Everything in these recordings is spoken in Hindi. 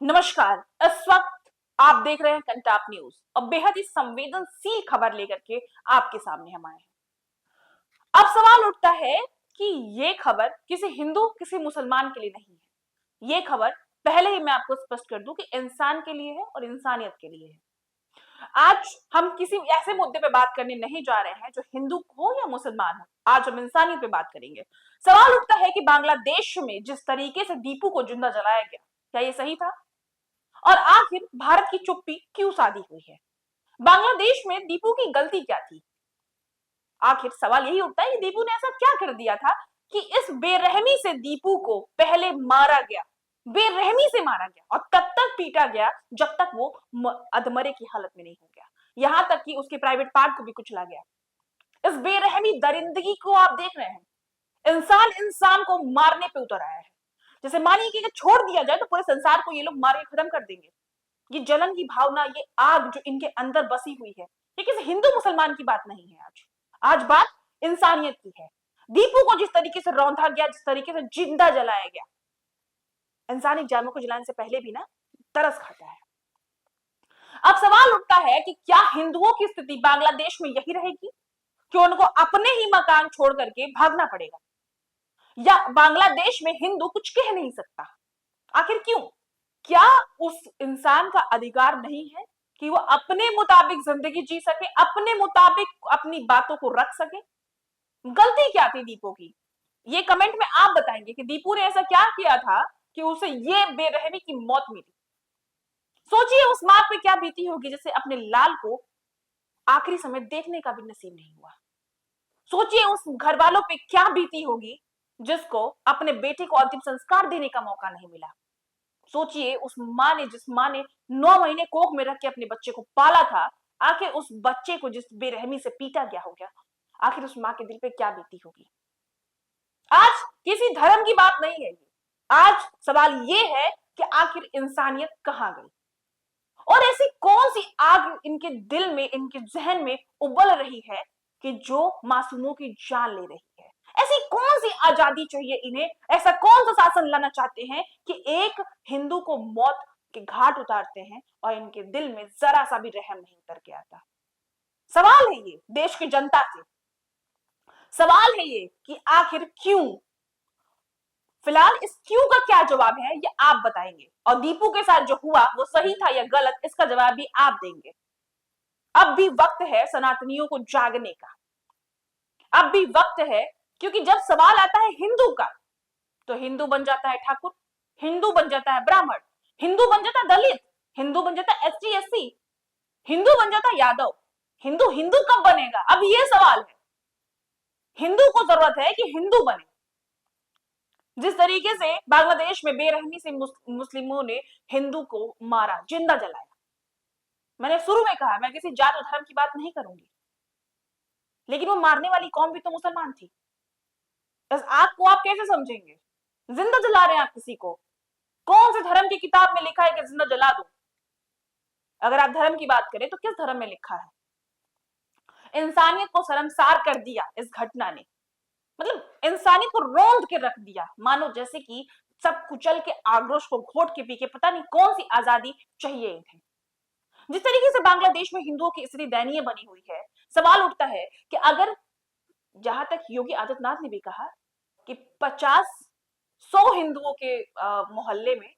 नमस्कार। इस वक्त आप देख रहे हैं कंटाप न्यूज और बेहद ही संवेदनशील खबर लेकर के आपके सामने हम आए हैं। अब सवाल उठता है कि ये खबर किसी हिंदू किसी मुसलमान के लिए नहीं है। ये खबर पहले ही मैं आपको स्पष्ट कर दूं कि इंसान के लिए है और इंसानियत के लिए है। आज हम किसी ऐसे मुद्दे पे बात करने नहीं जा रहे हैं जो हिंदू हो या मुसलमान हो। आज हम इंसानियत पे बात करेंगे। सवाल उठता है कि बांग्लादेश में जिस तरीके से दीपू को जिंदा जलाया गया, क्या ये सही था? और आखिर भारत की चुप्पी क्यों साधी हुई है? बांग्लादेश में दीपू की गलती क्या थी? आखिर सवाल यही उठता है कि दीपू ने ऐसा क्या कर दिया था कि इस बेरहमी से दीपू को पहले मारा गया, बेरहमी से मारा गया और तब तक पीटा गया जब तक वो अधमरे की हालत में नहीं हो गया। यहां तक कि उसके प्राइवेट पार्ट को भी कुचला गया। इस बेरहमी दरिंदगी को आप देख रहे हैं। इंसान इंसान को मारने पे उतर आया है। जैसे मानिए कि अगर छोड़ दिया जाए तो पूरे संसार को ये लोग मार के खत्म कर देंगे। ये जलन की भावना, ये आग जो इनके अंदर बसी हुई है, ये किसी हिंदू मुसलमान की बात नहीं है। आज बात इंसानियत की है। दीपू को जिस तरीके से रौंदा गया, जिस तरीके से जिंदा जलाया गया, इंसानी जानवरों को जलाने से पहले भी ना तरस खाता है। अब सवाल उठता है कि क्या हिंदुओं की स्थिति बांग्लादेश में यही रहेगी कि उनको अपने ही मकान छोड़ करके भागना पड़ेगा, या बांग्लादेश में हिंदू कुछ कह नहीं सकता? आखिर क्यों? क्या उस इंसान का अधिकार नहीं है कि वो अपने मुताबिक जिंदगी जी सके, अपने मुताबिक अपनी बातों को रख सके? गलती क्या थी दीपू की? ये कमेंट में आप बताएंगे कि दीपू ने ऐसा क्या किया था कि उसे ये बेरहमी की मौत मिली। सोचिए उस मां पे क्या बीती होगी जिसे अपने लाल को आखिरी समय देखने का भी नसीब नहीं हुआ। सोचिए उस घर वालों पे क्या बीती होगी जिसको अपने बेटे को अंतिम संस्कार देने का मौका नहीं मिला। सोचिए उस मां ने, जिस मां ने 9 महीने कोख में रख के अपने बच्चे को पाला था, आखिर उस बच्चे को जिस बेरहमी से पीटा गया होगा, आखिर उस मां के दिल पे क्या बीती होगी। आज किसी धर्म की बात नहीं है। आज सवाल ये है कि आखिर इंसानियत कहां गई और ऐसी कौन सी आग इनके दिल में, इनके जहन में उबल रही है कि जो मासूमों की जान ले रही है। ऐसी कौन सी आजादी चाहिए इन्हें, ऐसा कौन सा शासन लाना चाहते हैं कि एक हिंदू को मौत के घाट उतारते हैं और इनके दिल में जरा सा भी रहम नहीं उतर के आता। सवाल है ये देश की जनता से, सवाल है ये कि आखिर क्यों? फिलहाल इस क्यों का क्या जवाब है ये आप बताएंगे, और दीपू के साथ जो हुआ वो सही था या गलत, इसका जवाब भी आप देंगे। अब भी वक्त है सनातनियों को जागने का। अब भी वक्त है, क्योंकि जब सवाल आता है हिंदू का तो हिंदू बन जाता है ठाकुर, हिंदू बन जाता है ब्राह्मण, हिंदू बन जाता है दलित, हिंदू बन जाता है एसटी एससी, हिंदू बन जाता है यादव। हिंदू हिंदू कब बनेगा? अब ये सवाल है। हिंदू को जरूरत है कि हिंदू बने। जिस तरीके से बांग्लादेश में बेरहमी से मुस्लिमों ने हिंदू को मारा, जिंदा जलाया, मैंने शुरू में कहा मैं किसी जात और धर्म की बात नहीं करूंगी, लेकिन वो मारने वाली कौम भी तो मुसलमान थी। इस आग को आप कैसे समझेंगे? जिंदा जला रहे हैं आप किसी को। कौन से धर्म की किताब में लिखा है कि जिंदा जला दो? अगर आप धर्म की बात करें तो किस धर्म में लिखा है? इंसानियत को शर्मसार कर दिया इस घटना ने। मतलब इंसानियत को रौंद के रख दिया, मानो जैसे कि सब कुचल के आक्रोश को घोट के पी के पता नहीं कौन सी आजादी चाहिए इन्हें। जिस तरीके से बांग्लादेश में हिंदुओं की स्थिति दयनीय बनी हुई है, सवाल उठता है कि अगर, जहां तक योगी आदित्यनाथ ने भी कहा कि 50-100 हिंदुओं के मोहल्ले में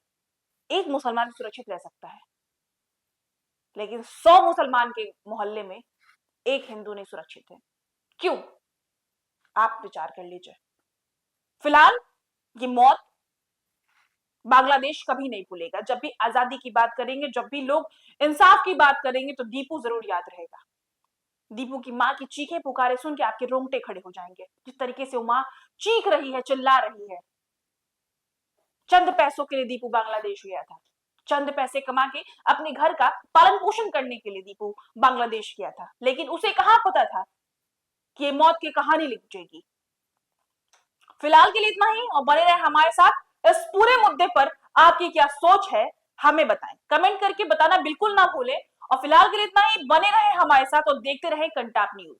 एक मुसलमान सुरक्षित रह सकता है, लेकिन 100 मुसलमान के मोहल्ले में एक हिंदू नहीं सुरक्षित है। क्यों? आप विचार कर लीजिए। फिलहाल ये मौत बांग्लादेश कभी नहीं भूलेगा। जब भी आजादी की बात करेंगे, जब भी लोग इंसाफ की बात करेंगे, तो दीपू जरूर याद रहेगा। दीपू की मां की चीखें पुकारे सुन के आपके रोंगटे खड़े हो जाएंगे। जिस तरीके से वो मां चीख रही है, चिल्ला रही है। चंद पैसों के लिए दीपू बांग्लादेश गया था, चंद पैसे कमा के अपने घर का पालन पोषण करने के लिए दीपू बांग्लादेश गया था, लेकिन उसे कहां पता था कि ये मौत की कहानी लिख जाएगी। फिलहाल के लिए इतना ही, और बने रहे हमारे साथ। इस पूरे मुद्दे पर आपकी क्या सोच है हमें बताएं, कमेंट करके बताना बिल्कुल ना भूलें। और फिलहाल के लिए इतना ही, बने रहे हमारे साथ और देखते रहे कंटाप न्यूज।